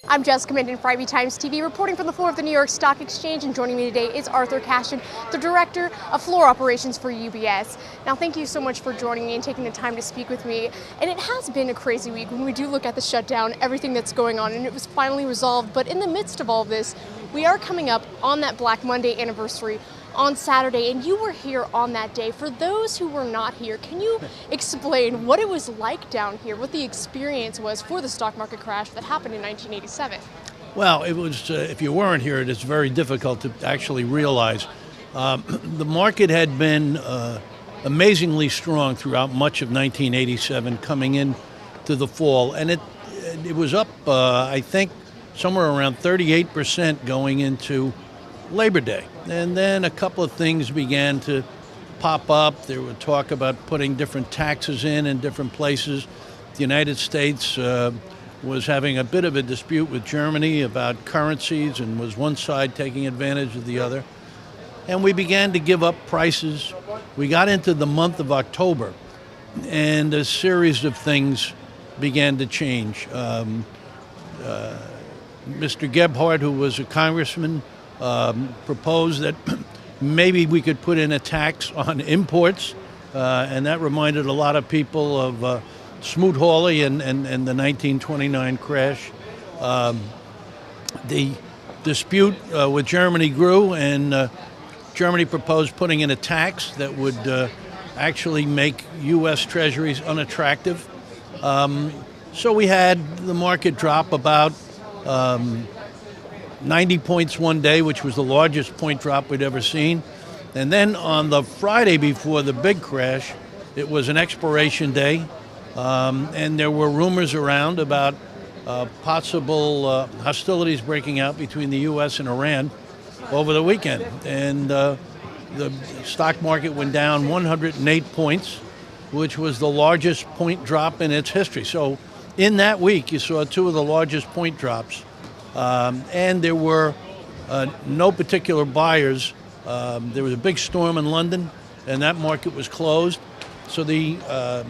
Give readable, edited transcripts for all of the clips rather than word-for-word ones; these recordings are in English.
I'm Jessica Minden for IB Times TV, reporting from the floor of the New York Stock Exchange, and joining me today is Arthur Cashin, the Director of Floor Operations for UBS. Now, thank you so much for joining me and taking the time to speak with me. And it has been a crazy week when we do look at the shutdown, everything that's going on, and it was finally resolved. But in the midst of all of this, we are coming up on that Black Monday anniversary on Saturday, and you were here on that day. For those who were not here, can you explain what it was like down here, what the experience was for the stock market crash that happened in 1987? Well, it was, if you weren't here, it's very difficult to actually realize. The market had been amazingly strong throughout much of 1987 coming in to the fall, and it was up, I think, somewhere around 38% going into Labor Day. And then a couple of things began to pop up. There were talk about putting different taxes in different places. The United States was having a bit of a dispute with Germany about currencies and was one side taking advantage of the other. And we began to give up prices. We got into the month of October, and a series of things began to change. Mr. Gebhardt, who was a congressman, proposed that maybe we could put in a tax on imports, and that reminded a lot of people of Smoot-Hawley and the 1929 crash. The dispute with Germany grew, and Germany proposed putting in a tax that would actually make U.S. treasuries unattractive. So we had the market drop about 90 points one day, which was the largest point drop we'd ever seen. And then on the Friday before the big crash, it was an expiration day, and there were rumors around about possible hostilities breaking out between the U.S. and Iran over the weekend. And the stock market went down 108 points, which was the largest point drop in its history. So in that week, you saw two of the largest point drops. And there were no particular buyers. There was a big storm in London, and that market was closed. So the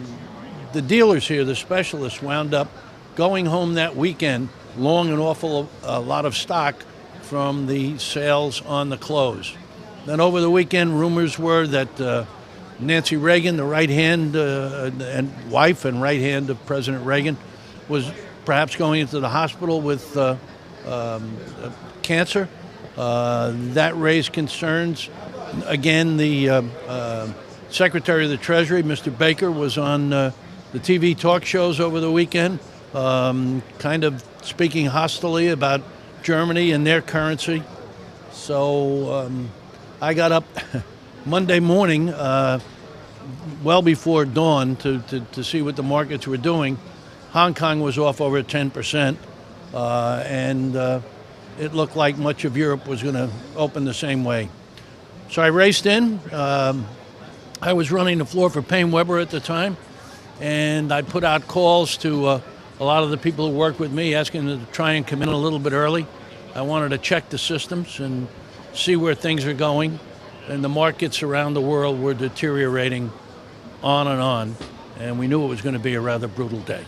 dealers here, the specialists, wound up going home that weekend long an awful lot of stock from the sales on the close. Then over the weekend, rumors were that Nancy Reagan, the right hand and wife and right hand of President Reagan, was perhaps going into the hospital with cancer. That raised concerns. Again, the Secretary of the Treasury, Mr. Baker, was on the TV talk shows over the weekend, kind of speaking hostilely about Germany and their currency. So I got up Monday morning, well before dawn, to see what the markets were doing. Hong Kong was off over 10%. And it looked like much of Europe was going to open the same way. So I raced in. I was running the floor for Payne Weber at the time, and I put out calls to a lot of the people who work with me, asking them to try and come in a little bit early. I wanted to check the systems and see where things are going, and the markets around the world were deteriorating on, and we knew it was going to be a rather brutal day.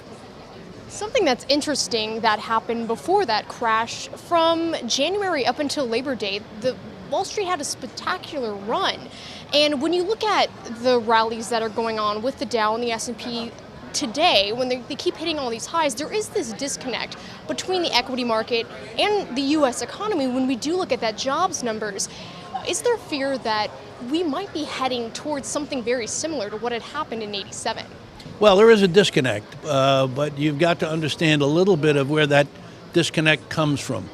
Something that's interesting that happened before that crash, from January up until Labor Day, the Wall Street had a spectacular run. And when you look at the rallies that are going on with the Dow and the S&P today, when they keep hitting all these highs, there is this disconnect between the equity market and the U.S. economy when we do look at that jobs numbers. Is there fear that we might be heading towards something very similar to what had happened in '87? Well, there is a disconnect, but you've got to understand a little bit of where that disconnect comes from.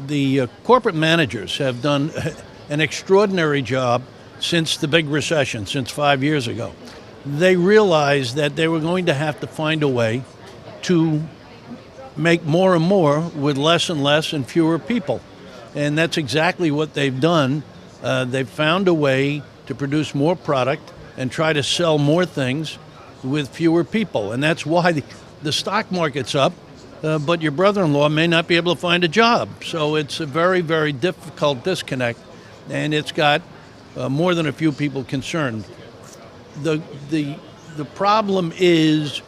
The corporate managers have done an extraordinary job since the big recession, since 5 years ago. They realized that they were going to have to find a way to make more and more with less and less and fewer people. And that's exactly what they've done. They've found a way to produce more product and try to sell more things with fewer people. And that's why the stock market's up, but your brother-in-law may not be able to find a job. So it's a very, very difficult disconnect, and it's got more than a few people concerned. The problem is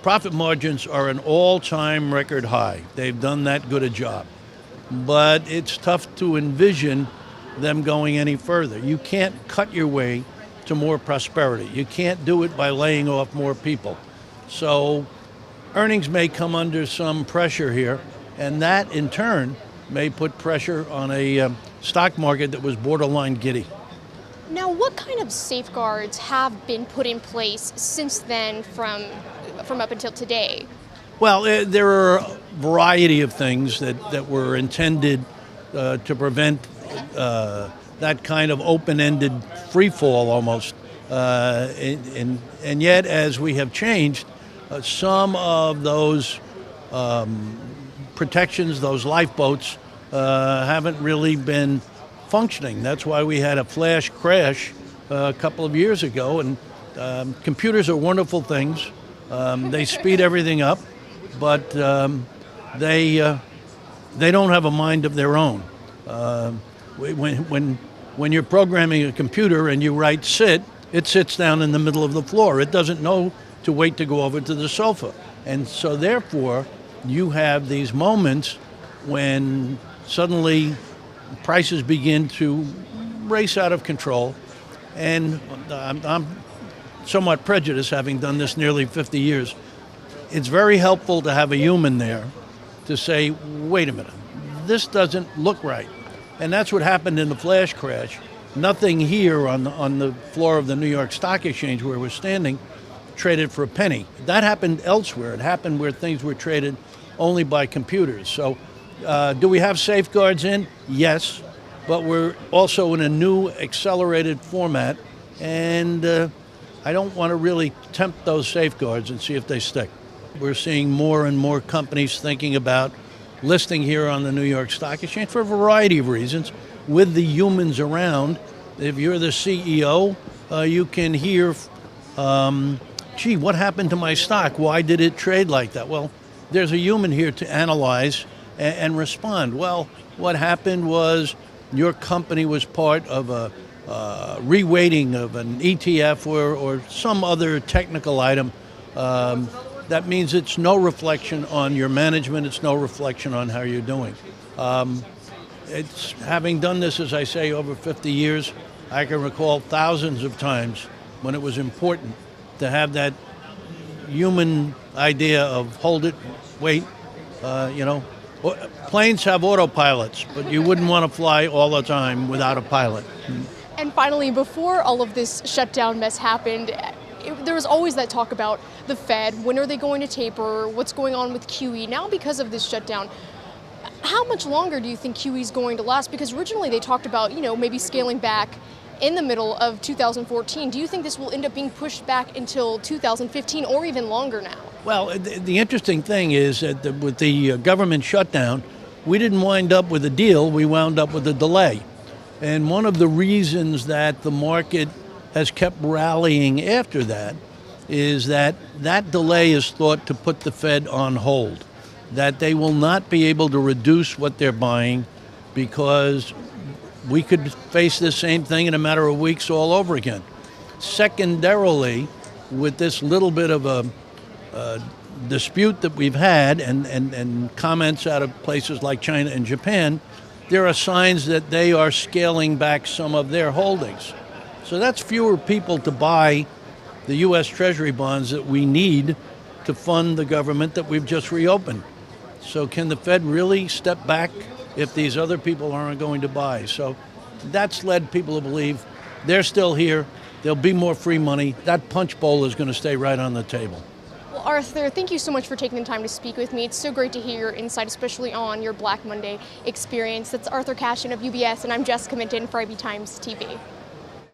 profit margins are an all-time record high. They've done that good a job. But it's tough to envision them going any further. You can't cut your way to more prosperity. You can't do it by laying off more people. So earnings may come under some pressure here, and that in turn may put pressure on a stock market that was borderline giddy. Now, what kind of safeguards have been put in place since then from up until today? Well, there are a variety of things that were intended to prevent that kind of open-ended free fall almost. And yet, as we have changed, some of those protections, those lifeboats, haven't really been functioning. That's why we had a flash crash a couple of years ago. And computers are wonderful things. They speed everything up, but they don't have a mind of their own. When you're programming a computer and you write sit, it sits down in the middle of the floor. It doesn't know to wait to go over to the sofa. And so therefore, you have these moments when suddenly prices begin to race out of control. And I'm somewhat prejudiced, having done this nearly 50 years. It's very helpful to have a human there to say, wait a minute, this doesn't look right. And that's what happened in the flash crash. Nothing here on the floor of the New York Stock Exchange where we're standing traded for a penny. That happened elsewhere. It happened where things were traded only by computers. So do we have safeguards in? Yes, but we're also in a new accelerated format, and I don't want to really tempt those safeguards and see if they stick. We're seeing more and more companies thinking about listing here on the New York Stock Exchange for a variety of reasons. With the humans around, if you're the CEO, you can hear, gee, what happened to my stock? Why did it trade like that? Well, there's a human here to analyze and respond. Well, what happened was your company was part of a reweighting of an ETF or some other technical item. That means it's no reflection on your management. It's no reflection on how you're doing. It's having done this, as I say, over 50 years, I can recall thousands of times when it was important to have that human idea of hold it, wait, planes have autopilots, but you wouldn't want to fly all the time without a pilot. And finally, before all of this shutdown mess happened, there was always that talk about the Fed. When are they going to taper? What's going on with QE? Now, because of this shutdown, how much longer do you think QE is going to last? Because originally they talked about, maybe scaling back in the middle of 2014. Do you think this will end up being pushed back until 2015 or even longer now? Well, the interesting thing is that with the government shutdown, we didn't wind up with a deal. We wound up with a delay. And one of the reasons that the market has kept rallying after that is that delay is thought to put the Fed on hold, that they will not be able to reduce what they're buying because we could face the same thing in a matter of weeks all over again. Secondarily, with this little bit of a dispute that we've had and comments out of places like China and Japan, there are signs that they are scaling back some of their holdings. So that's fewer people to buy the U.S. Treasury bonds that we need to fund the government that we've just reopened. So can the Fed really step back if these other people aren't going to buy? So that's led people to believe they're still here. There'll be more free money. That punch bowl is going to stay right on the table. Well, Arthur, thank you so much for taking the time to speak with me. It's so great to hear your insight, especially on your Black Monday experience. That's Arthur Cashin of UBS, and I'm Jessica Minton for IB Times TV.